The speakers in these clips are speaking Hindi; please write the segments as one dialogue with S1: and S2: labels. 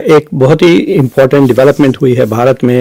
S1: एक बहुत ही इम्पोर्टेंट डेवलपमेंट हुई है भारत में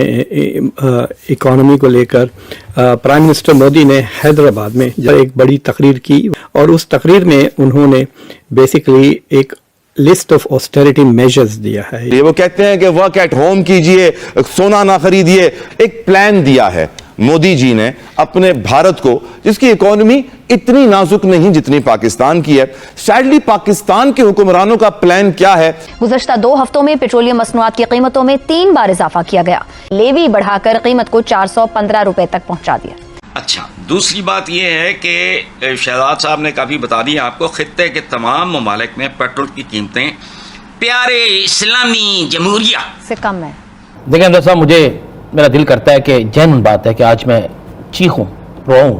S1: इकोनॉमी को लेकर। प्राइम मिनिस्टर मोदी ने हैदराबाद में एक बड़ी तकरीर की और उस तकरीर में उन्होंने बेसिकली एक लिस्ट ऑफ ऑस्टेरिटी मेजर्स दिया है।
S2: ये वो कहते हैं कि वर्क एट होम कीजिए, सोना ना खरीदिए, एक प्लान दिया है मोदी जी ने अपने भारत को, जिसकी इकोनॉमी इतनी नाजुक नहीं जितनी पाकिस्तान की है। सैडली पाकिस्तान के हुक्मरानों का प्लान क्या है?
S3: गुज़श्ता 2 हफ्तों में पेट्रोलियम मसनूआत की कीमतों में 3 बार इजाफा किया गया। लेवी बढ़ाकर कीमत को 415 रुपए तक पहुंचा दिया।
S4: अच्छा, दूसरी बात यह है कि शहजाद साहब ने काफी बता दिया आपको, खित्ते के तमाम ममालिक में पेट्रोल की कीमतें प्यारे इस्लामी जमहूरिया
S3: से कम है।
S5: देखिए अंदर साहब, मुझे मेरा दिल करता है कि जेन्युइन बात है कि आज मैं चीखूं, रोऊं।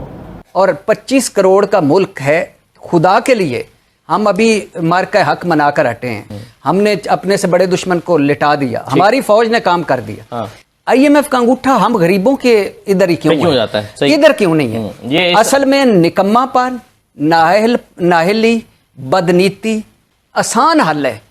S6: और 25 करोड़ का मुल्क है, खुदा के लिए हम अभी मार का हक मनाकर हटे हैं। हमने अपने से बड़े दुश्मन को लिटा दिया, हमारी फौज ने काम कर दिया। IMF का अंगूठा हम गरीबों के इधर ही क्यों
S5: जाता है?
S6: इधर क्यों नहीं है? ये असल में निकम्मापन, नाहिली, बदनीति आसान हल है।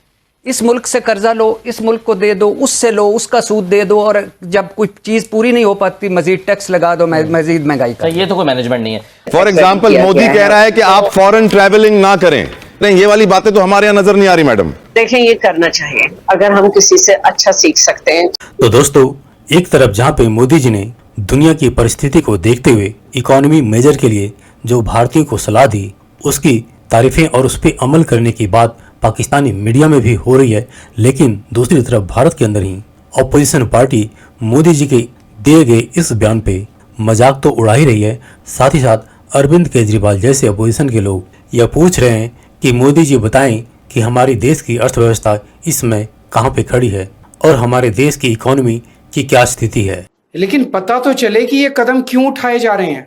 S6: इस मुल्क से कर्जा लो, इस मुल्क को दे दो, उससे लो, उसका सूद दे दो, और जब कोई चीज पूरी नहीं हो पाती मजीद टैक्स लगा दो, मजीद महंगाई कर।
S5: ये तो कोई मैनेजमेंट नहीं है।
S2: फॉर एग्जाम्पल मोदी कह रहा है कि आप फॉरेन ट्रैवलिंग ना करें। नहीं, ये वाली बातें तो हमारे यहाँ नजर नहीं आ रही मैडम।
S7: देखें, ये करना चाहिए अगर हम किसी से अच्छा सीख सकते हैं।
S8: तो दोस्तों, एक तरफ जहां पे मोदी जी ने दुनिया की परिस्थिति को देखते हुए इकोनॉमी मेजर के लिए जो भारतीयों को सलाह दी, उसकी तारीफें और उस पर अमल करने की बात पाकिस्तानी मीडिया में भी हो रही है, लेकिन दूसरी तरफ भारत के अंदर ही ऑपोजिशन पार्टी मोदी जी के दिए गए इस बयान पे मजाक तो उड़ा ही रही है। साथ ही साथ अरविंद केजरीवाल जैसे अपोजिशन के लोग यह पूछ रहे हैं कि मोदी जी बताएं कि हमारी देश की अर्थव्यवस्था इस समय कहाँ पे खड़ी है और हमारे देश की इकोनॉमी की क्या स्थिति है।
S9: लेकिन पता तो चले कि ये कदम क्यों उठाए जा रहे हैं।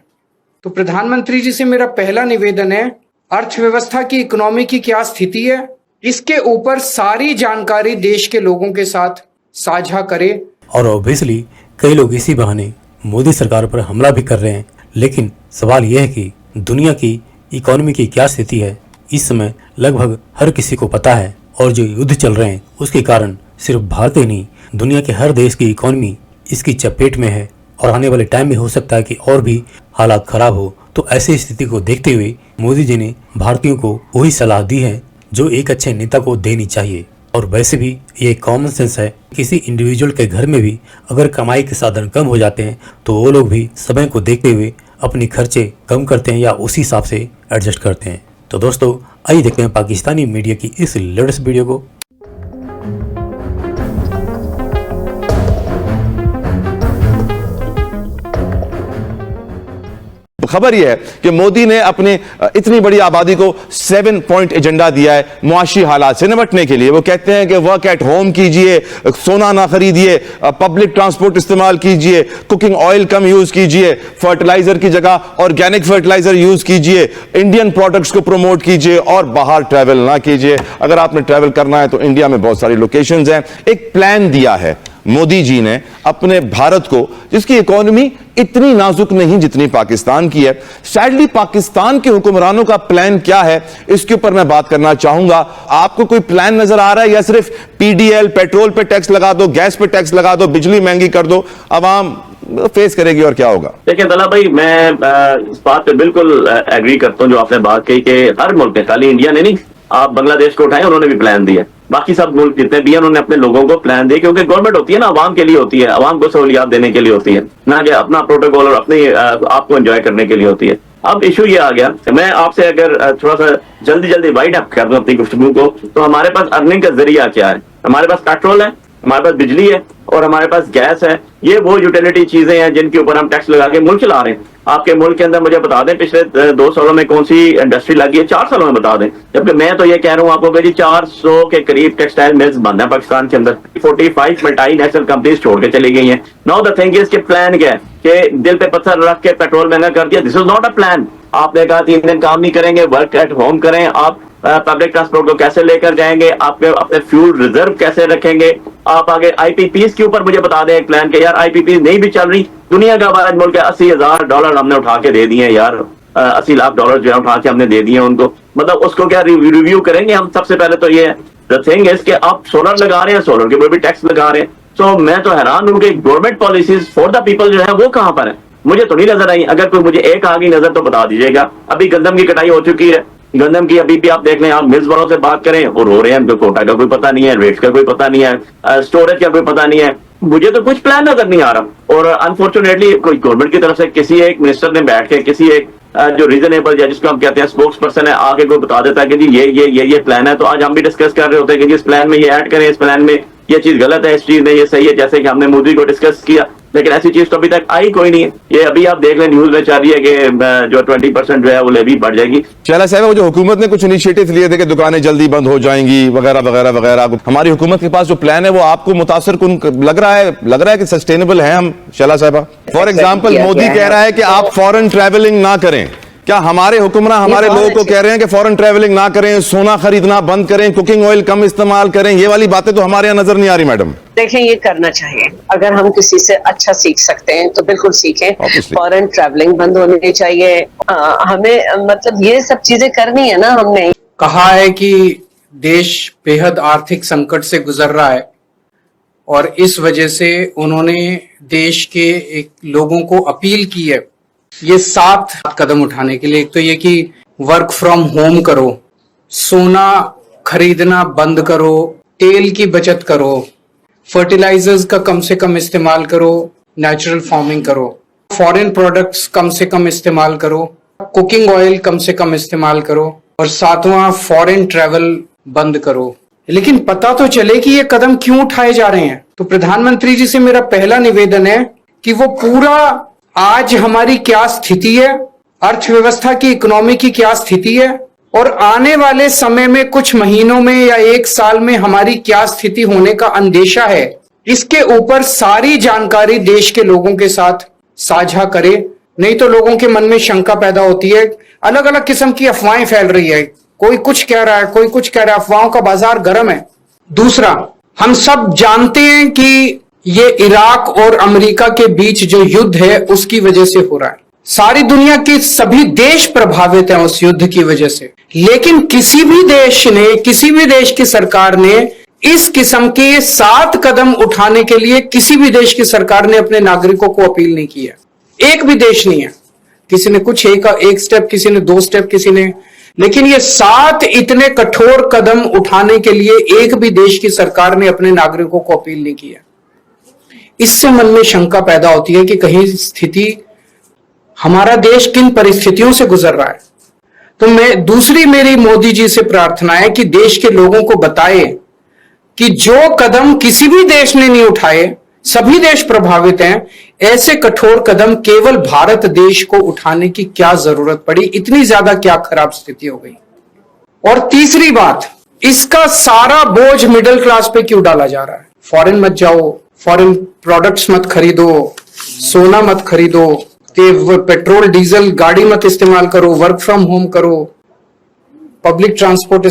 S9: तो प्रधानमंत्री जी से मेरा पहला निवेदन है, अर्थव्यवस्था की, इकोनॉमी की क्या स्थिति है, इसके ऊपर सारी जानकारी देश के लोगों के साथ साझा करें। और
S8: ऑब्वियसली कई लोग इसी बहाने मोदी सरकार पर हमला भी कर रहे हैं, लेकिन सवाल यह है कि दुनिया की इकोनॉमी की क्या स्थिति है इस समय लगभग हर किसी को पता है। और जो युद्ध चल रहे हैं उसके कारण सिर्फ भारत ही नहीं, दुनिया के हर देश की इकोनॉमी इसकी चपेट में है और आने वाले टाइम में हो सकता है कि और भी हालात खराब हो। तो ऐसी स्थिति को देखते हुए मोदी जी ने भारतीयों को वही सलाह दी है जो एक अच्छे नेता को देनी चाहिए। और वैसे भी ये कॉमन सेंस है, किसी इंडिविजुअल के घर में भी अगर कमाई के साधन कम हो जाते हैं तो वो लोग भी समय को देखते हुए अपने खर्चे कम करते हैं या उसी हिसाब से एडजस्ट करते हैं। तो दोस्तों, आइए देखते हैं पाकिस्तानी मीडिया की इस लेटेस्ट वीडियो को।
S2: खबर यह है कि मोदी ने अपने इतनी बड़ी आबादी को 7 पॉइंट एजेंडा दिया है मुआशी हालात से निपटने के लिए। वो कहते हैं कि वर्क एट होम कीजिए, सोना ना खरीदिए, पब्लिक ट्रांसपोर्ट इस्तेमाल कीजिए, कुकिंग ऑयल कम यूज कीजिए, फर्टिलाइजर की जगह ऑर्गेनिक फर्टिलाइजर यूज कीजिए, इंडियन प्रोडक्ट्स को प्रमोट कीजिए और बाहर ट्रैवल ना कीजिए। अगर आपने ट्रैवल करना है तो इंडिया में बहुत सारी लोकेशंस हैं। एक प्लान दिया है मोदी जी ने अपने भारत को, जिसकी इकोनॉमी इतनी नाजुक नहीं जितनी पाकिस्तान की है। सैडली पाकिस्तान के हुक्मरानों का प्लान क्या है, इसके ऊपर मैं बात करना चाहूंगा। आपको कोई प्लान नजर आ रहा है या सिर्फ PDL, पेट्रोल पे टैक्स लगा दो, गैस पे टैक्स लगा दो, बिजली महंगी कर दो, आवाम फेस करेगी और क्या होगा?
S10: देखिए तला भाई, मैं इस बात पे बिल्कुल एग्री करता हूं जो आपने बात कही कि हर मुल्क ने, खाली इंडिया ने नहीं, आप बांग्लादेश को उठाएं, उन्होंने भी प्लान दिया, बाकी सब मुल्क जितने भी हैं उन्होंने अपने लोगों को प्लान दिए, क्योंकि गवर्नमेंट होती है ना आवाम के लिए होती है, आवाम को सहूलियात देने के लिए होती है, ना कि अपना प्रोटोकॉल और अपने आपको एंजॉय करने के लिए होती है। अब इशू ये आ गया, मैं आपसे अगर थोड़ा सा जल्दी वाइड अप कर दूं अपनी गुफ्तगू को, तो हमारे पास अर्निंग का जरिया क्या है? हमारे पास पेट्रोल है, हमारे पास बिजली है और हमारे पास गैस है। ये वो यूटिलिटी चीजें हैं जिनके ऊपर हम टैक्स लगा के मुल्क चला रहे हैं। आपके मुल्क के अंदर मुझे बता दें पिछले 2 सालों में कौन सी इंडस्ट्री लगी है, 4 सालों में बता दें, जबकि मैं तो ये कह रहा हूँ आपको कि 400 के करीब टेक्सटाइल मिल्स बंद है पाकिस्तान के अंदर। 45 मल्टीनेशनल कंपनीज छोड़ के चली गई हैं। नाउ द थिंग इज के प्लान क्या है कि दिल पे पत्थर रख के पेट्रोल महंगा कर दिया। This is not a plan. आपने कहा 3 दिन काम नहीं करेंगे, वर्क एट होम करें, आप पब्लिक ट्रांसपोर्ट को कैसे लेकर जाएंगे, आपके अपने फ्यूल रिजर्व कैसे रखेंगे, आप आगे IPPs के ऊपर मुझे बता दें एक प्लान के। यार IPPs नहीं भी चल रही, दुनिया का बड़ा मुल्क है, $80,000 हमने उठा के दे दिए यार, $80 लाख जो है उठा के हमने दे दिए उनको। मतलब उसको क्या रिव्यू करेंगे हम? सबसे पहले तो ये द थिंग इज कि आप सोलर लगा रहे हैं, सोलर के ऊपर भी टैक्स लगा रहे हैं। तो मैं तो हैरान हूं कि government policies for the people जो है वो कहां पर है, मुझे तो नहीं नजर आई। अगर कोई मुझे एक आ गई नजर तो बता दीजिएगा। अभी गंदम की कटाई हो चुकी है, गंदम की अभी भी आप देख लें, आप मिल्स वालों से बात करें और रो रहे हैं, उनको कोटा का कोई पता नहीं है, रेट का कोई पता नहीं है, स्टोरेज का कोई पता नहीं है। मुझे तो कुछ प्लान नजर नहीं आ रहा। और अनफॉर्चुनेटली कोई गवर्नमेंट की तरफ से किसी एक मिनिस्टर ने बैठ के किसी एक जो रीजनेबल या जिसको हम कहते हैं स्पोक्स पर्सन है, आगे कोई बता देता है कि जी ये प्लान है, तो आज हम भी डिस्कस कर रहे होते हैं कि जी इस प्लान में ये ऐड करें, इस प्लान में ये चीज गलत है, इस चीज में ये सही है, जैसे कि हमने मोदी को डिस्कस किया। लेकिन ऐसी चीज तो अभी तक आई कोई नहीं है। ये अभी आप देख लें न्यूज में चल रही है कि जो 20% जो है वो लेवी बढ़ जाएगी।
S2: शैला साहब, वो जो हुकूमत ने कुछ इनिशिएटिव लिए थे कि दुकानें जल्दी बंद हो जाएंगी वगैरह वगैरह वगैरह, हमारी हुकूमत के पास जो प्लान है वो आपको मुतासर कुन लग रहा है कि सस्टेनेबल है हम? शैला साहबा, फॉर एग्जाम्पल मोदी कह रहा है कि आप फॉरेन ट्रैवलिंग ना करें। क्या हमारे हुक्मरान हमारे लोगों को कह रहे हैं कि फॉरेन ट्रैवलिंग ना करें, सोना खरीदना बंद करें, कुकिंग ऑयल कम इस्तेमाल करें? ये वाली बातें तो हमारे यहाँ नजर नहीं आ रही मैडम।
S7: देखें, ये करना चाहिए। अगर हम किसी से अच्छा सीख सकते हैं तो बिल्कुल सीखें। फॉरेन ट्रैवलिंग बंद होनी चाहिए। हमें मतलब ये सब चीजें करनी है ना। हमने
S9: कहा है कि देश बेहद आर्थिक संकट से गुजर रहा है और इस वजह से उन्होंने देश के लोगों को अपील की है ये 7 कदम उठाने के लिए। एक तो ये कि वर्क फ्रॉम होम करो, सोना खरीदना बंद करो, तेल की बचत करो, फर्टिलाइजर्स का कम से कम इस्तेमाल करो, नेचुरल फार्मिंग करो, फॉरेन प्रोडक्ट्स कम से कम इस्तेमाल करो, कुकिंग ऑयल कम से कम इस्तेमाल करो, और 7वां फॉरेन ट्रैवल बंद करो। लेकिन पता तो चले कि ये कदम क्यों उठाए जा रहे हैं। तो प्रधानमंत्री जी से मेरा पहला निवेदन है कि वो पूरा आज हमारी क्या स्थिति है, अर्थव्यवस्था की, इकोनॉमी की क्या स्थिति है, और आने वाले समय में कुछ महीनों में या 1 साल में हमारी क्या स्थिति होने का अंदेशा है, इसके ऊपर सारी जानकारी देश के लोगों के साथ साझा करे। नहीं तो लोगों के मन में शंका पैदा होती है, अलग अलग किस्म की अफवाहें फैल रही है, कोई कुछ कह रहा है, कोई कुछ कह रहा है, अफवाहों का बाजार गर्म है। दूसरा, हम सब जानते हैं कि ये इराक और अमेरिका के बीच जो युद्ध है उसकी वजह से हो रहा है। सारी दुनिया के सभी देश प्रभावित हैं उस युद्ध की वजह से। लेकिन किसी भी देश की सरकार ने इस किस्म के 7 कदम उठाने के लिए किसी भी देश की सरकार ने अपने नागरिकों को अपील नहीं की है। एक भी देश नहीं है। किसी ने कुछ एक स्टेप, किसी ने 2 स्टेप, किसी ने, लेकिन ये 7 इतने कठोर कदम उठाने के लिए एक भी देश की सरकार ने अपने नागरिकों को अपील नहीं की है। इससे मन में शंका पैदा होती है कि कहीं स्थिति, हमारा देश किन परिस्थितियों से गुजर रहा है। तो दूसरी मेरी मोदी जी से प्रार्थना है कि देश के लोगों को बताए कि जो कदम किसी भी देश ने नहीं उठाए, सभी देश प्रभावित हैं, ऐसे कठोर कदम केवल भारत देश को उठाने की क्या जरूरत पड़ी, इतनी ज्यादा क्या खराब स्थिति हो गई। और तीसरी बात, इसका सारा बोझ मिडिल क्लास पे क्यों डाला जा रहा है। फॉरेन मत जाओ, फॉरेन प्रोडक्ट्स मत खरीदो, सोना मत खरीदो, पेट्रोल डीजल गाड़ी मत इस्तेमाल करो, वर्क फ्रॉम होम करो, पब्लिक ट्रांसपोर्ट